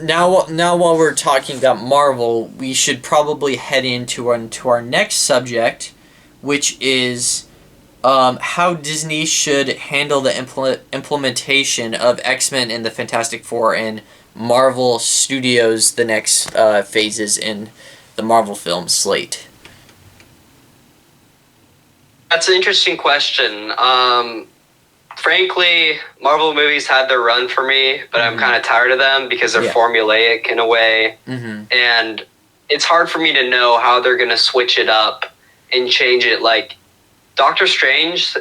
now while we're talking about Marvel, we should probably head into our next subject, which is how Disney should handle the implementation of X-Men and the Fantastic Four and Marvel Studios the next phases in the Marvel film slate. That's an interesting question. Frankly, Marvel movies had their run for me, but I'm kind of tired of them because they're formulaic in a way. And it's hard for me to know how they're going to switch it up and change it. Like, Doctor Strange,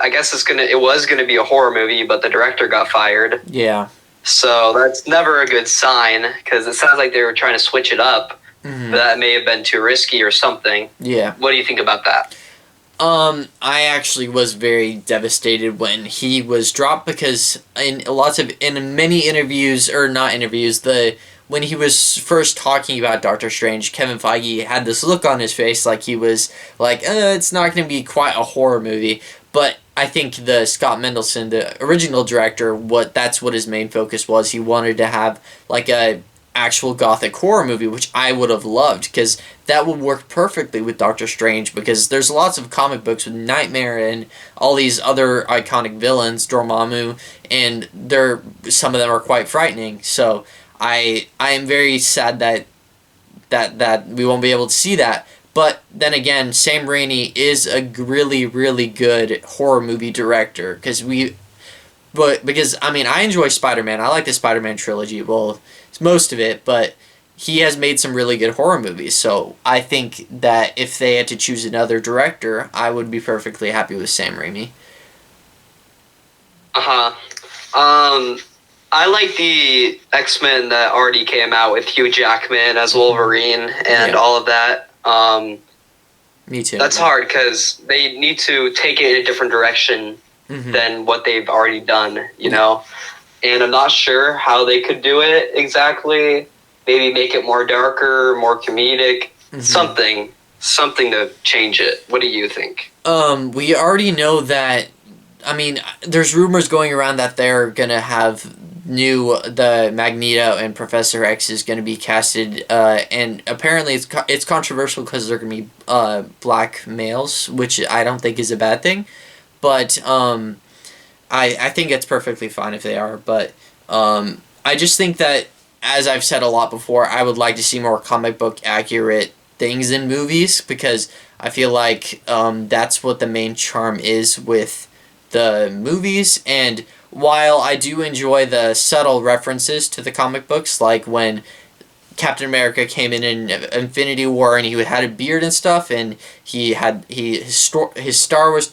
I guess it was going to be a horror movie, but the director got fired. Yeah. So that's never a good sign, because it sounds like they were trying to switch it up, but that may have been too risky or something. Yeah. What do you think about that? I actually was very devastated when he was dropped, because in many interviews, or not interviews, when he was first talking about Doctor Strange, Kevin Feige had this look on his face like he was like, it's not going to be quite a horror movie. But I think the Scott Mendelson, the original director, that's what his main focus was. He wanted to have like a actual gothic horror movie, which I would have loved, because that would work perfectly with Doctor Strange, because there's lots of comic books with Nightmare and all these other iconic villains, Dormammu, and some of them are quite frightening. So I am very sad that we won't be able to see that. But then again, Sam Raimi is a really, really good horror movie director, because I enjoy Spider-Man. I like the Spider-Man trilogy. Well, it's most of it, but he has made some really good horror movies. So I think that if they had to choose another director, I would be perfectly happy with Sam Raimi. I like the X-Men that already came out with Hugh Jackman as Wolverine and all of that. Me too. That's hard, because they need to take it in a different direction than what they've already done, you know? And I'm not sure how they could do it exactly. Maybe make it more darker, more comedic, something to change it. What do you think? We already know that, there's rumors going around that they're going to have the Magneto and Professor X is going to be casted, and apparently it's controversial because they're going to be black males, which I don't think is a bad thing, but I think it's perfectly fine if they are, but I just think that, as I've said a lot before, I would like to see more comic book accurate things in movies, because I feel like that's what the main charm is with the movies. And while I do enjoy the subtle references to the comic books, like when Captain America came in Infinity War and he had a beard and stuff, and his star was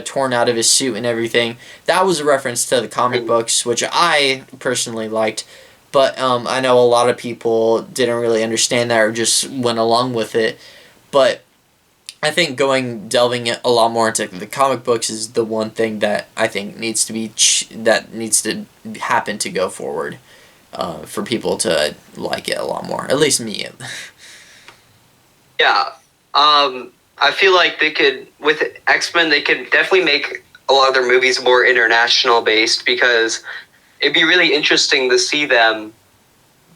torn out of his suit and everything, that was a reference to the comic books, which I personally liked. But I know a lot of people didn't really understand that or just went along with it. But I think delving a lot more into the comic books is the one thing that I think needs to happen to go forward, for people to like it a lot more. At least me. Yeah. I feel like with X-Men, they could definitely make a lot of their movies more international based, because it'd be really interesting to see them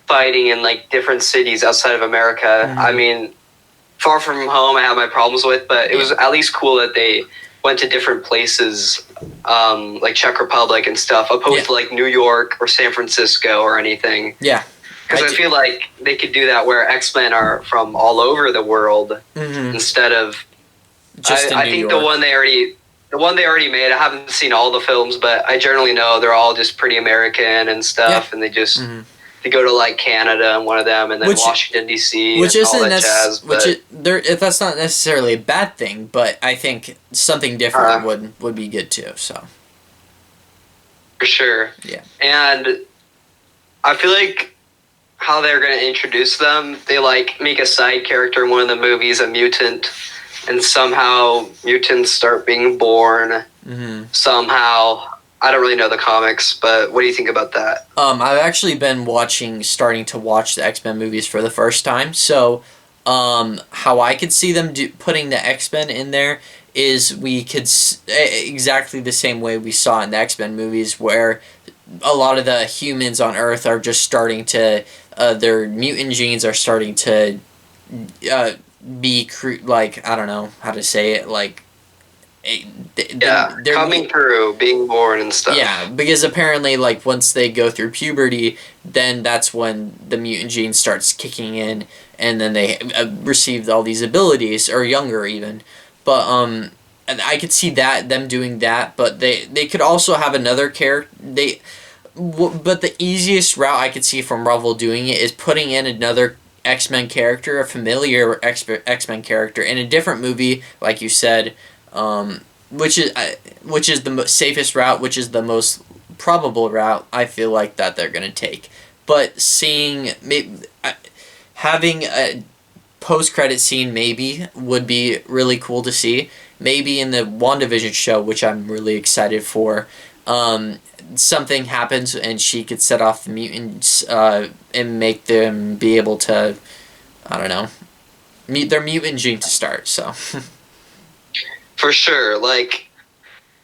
fighting in like different cities outside of America. I mean, Far From Home I have my problems with, but it was at least cool that they went to different places, like Czech Republic and stuff, opposed to like New York or San Francisco or anything. Yeah. Because I feel like they could do that where X-Men are from all over the world instead of just I think the one they already made, I haven't seen all the films, but I generally know they're all just pretty American and stuff, and they just they go to like Canada and one of them, and then Washington D.C. which and isn't all that jazz. That's not necessarily a bad thing, but I think something different would be good too. So for sure, yeah. And I feel like how they're going to introduce them, they like make a side character in one of the movies a mutant, and somehow mutants start being born. Somehow. I don't really know the comics, but what do you think about that? I've actually been starting to watch the X-Men movies for the first time. So, how I could see them putting the X-Men in there is we could exactly the same way we saw in the X-Men movies, where a lot of the humans on Earth are just starting to their mutant genes are starting to like, I don't know how to say it, like they're coming through, being born and yeah, stuff. because apparently, like, once they go through puberty, then that's when the mutant gene starts kicking in, and then they received all these abilities, or younger even. But and I could see that them doing that, but they could also have another character. But the easiest route I could see from Marvel doing it is putting in another X-Men character, a familiar X-Men character, in a different movie, like you said, um, which is the safest route, which is the most probable route. I feel like that they're gonna take, but having a post-credit scene maybe would be really cool to see. Maybe in the WandaVision show, which I'm really excited for, something happens and she could set off the mutants and make them be able to, I don't know, meet their mutant gene to start. So For sure. Like,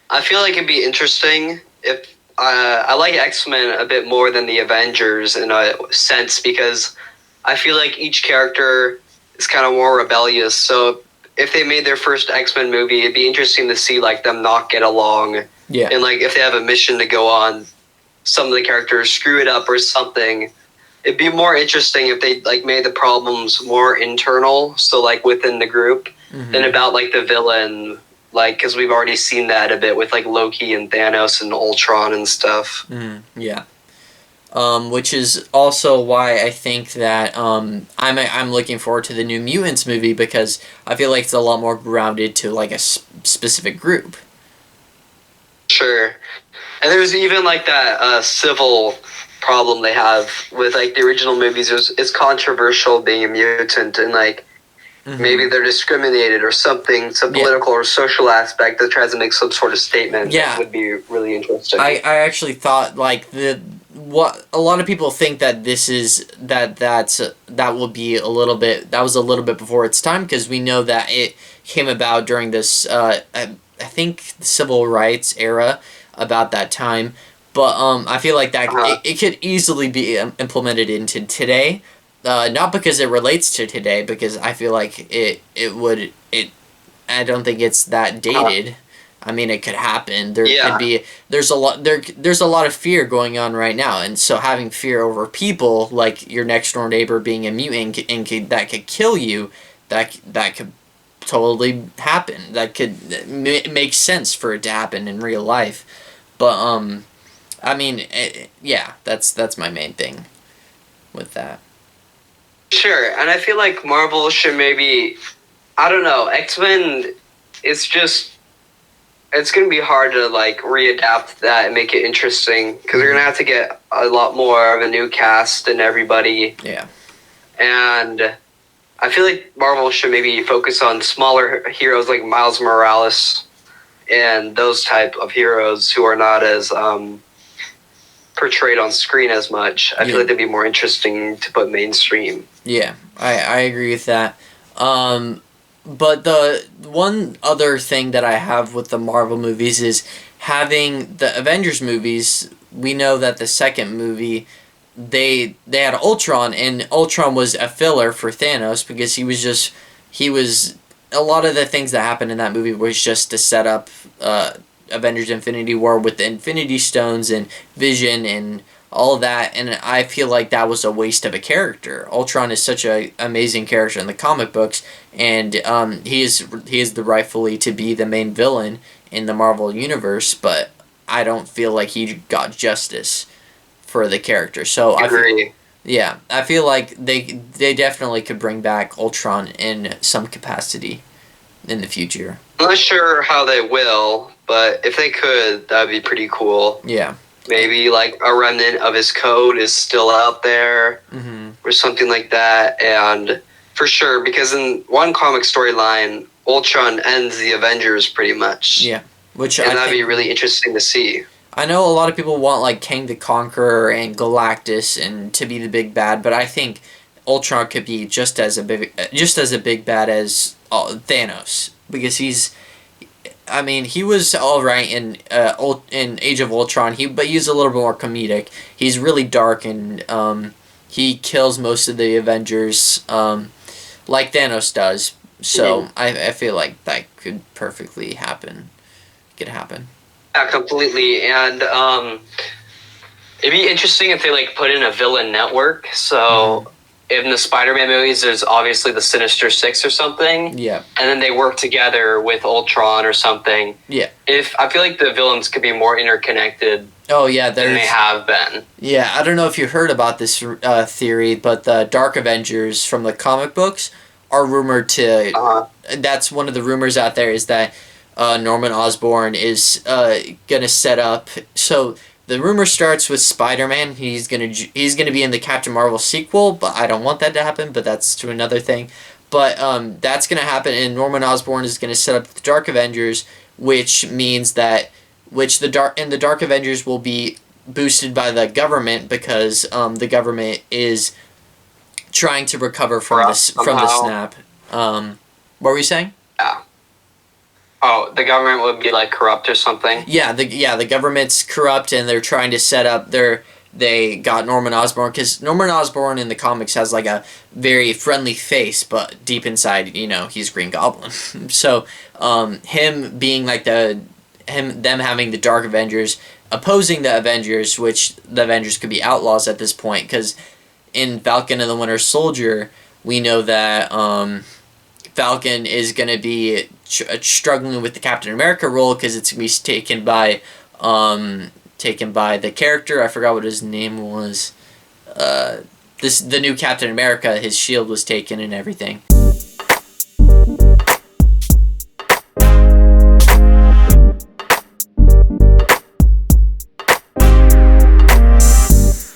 I feel like it'd be interesting if I like X-Men a bit more than the Avengers in a sense because I feel like each character is kind of more rebellious. So if they made their first X-Men movie, it'd be interesting to see like them not get along. yeah, And like if they have a mission to go on, some of the characters screw it up or something. It'd be more interesting if they like made the problems more internal, so like within the group, than about like the villain. Like, because we've already seen that a bit with like Loki and Thanos and Ultron and stuff. yeah. Which is also why I think that I'm looking forward to the New Mutants movie because I feel like it's a lot more grounded to like a specific group. Sure. And there's even like that civil problem they have with like the original movies. It's controversial being a mutant and like maybe they're discriminated or something, some political or social aspect that tries to make some sort of statement. Yeah, would be really interesting. I actually thought like what a lot of people think that this is that will be a little bit that was a little bit before its time because we know that it came about during this I think the civil rights era about that time, but I feel like that it could easily be implemented into today. Not because it relates to today, because I feel like it would. I don't think it's that dated. I mean, it could happen. There could be. There's a lot. There's a lot of fear going on right now, and so having fear over people, like your next door neighbor being a mutant and that could kill you, that could totally happen. That could make sense for it to happen in real life, but I mean, yeah, that's my main thing with that. Sure, and I feel like Marvel should maybe, I don't know, X-Men, it's going to be hard to like readapt that and make it interesting because they're going to have to get a lot more of a new cast and everybody. Yeah. And I feel like Marvel should maybe focus on smaller heroes like Miles Morales and those type of heroes who are not as portrayed on screen as much. I feel like they'd be more interesting to put mainstream. Yeah, I agree with that. But the one other thing that I have with the Marvel movies is having the Avengers movies. We know that the second movie, they had Ultron, and Ultron was a filler for Thanos because he was a lot of the things that happened in that movie was just to set up Avengers Infinity War with the Infinity Stones and Vision and all that, and I feel like that was a waste of a character. Ultron is such an amazing character in the comic books, and he is the rightfully to be the main villain in the Marvel universe, but I don't feel like he got justice for the character. So I agree. I feel like they definitely could bring back Ultron in some capacity in the future. I'm not sure how they will, but if they could, that'd be pretty cool. Yeah. Maybe like a remnant of his code is still out there or something like that. And for sure, because in one comic storyline, Ultron ends the Avengers pretty much. Yeah. That'd be really interesting to see. I know a lot of people want like Kang the Conqueror and Galactus and to be the big bad, but I think Ultron could be just as a big bad as Thanos because he was all right in Age of Ultron. But he's a little bit more comedic. He's really dark and he kills most of the Avengers, like Thanos does. So I feel like that could perfectly happen. Could happen. Yeah, completely. And it'd be interesting if they like put in a villain network. So in the Spider-Man movies, there's obviously the Sinister Six or something. Yeah. And then they work together with Ultron or something. Yeah. If I feel like the villains could be more interconnected. Oh yeah, than they have been. Yeah, I don't know if you heard about this theory, but the Dark Avengers from the comic books are rumored to. That's one of the rumors out there is that Norman Osborn is gonna set up. So the rumor starts with Spider-Man. He's gonna be in the Captain Marvel sequel, but I don't want that to happen. But that's to another thing. But that's gonna happen, and Norman Osborn is gonna set up the Dark Avengers, which means that the Dark Avengers will be boosted by the government because the government is trying to recover from the snap. What were you saying? Yeah. Oh, the government would be like corrupt or something. Yeah, the government's corrupt and they're trying to set up they got Norman Osborn because Norman Osborn in the comics has like a very friendly face, but deep inside, he's Green Goblin. So him being like them having the Dark Avengers opposing the Avengers, which the Avengers could be outlaws at this point, because in Falcon and the Winter Soldier, we know that Falcon is going to be struggling with the Captain America role because it's going to be taken by the character. I forgot what his name was. The new Captain America, his shield was taken and everything.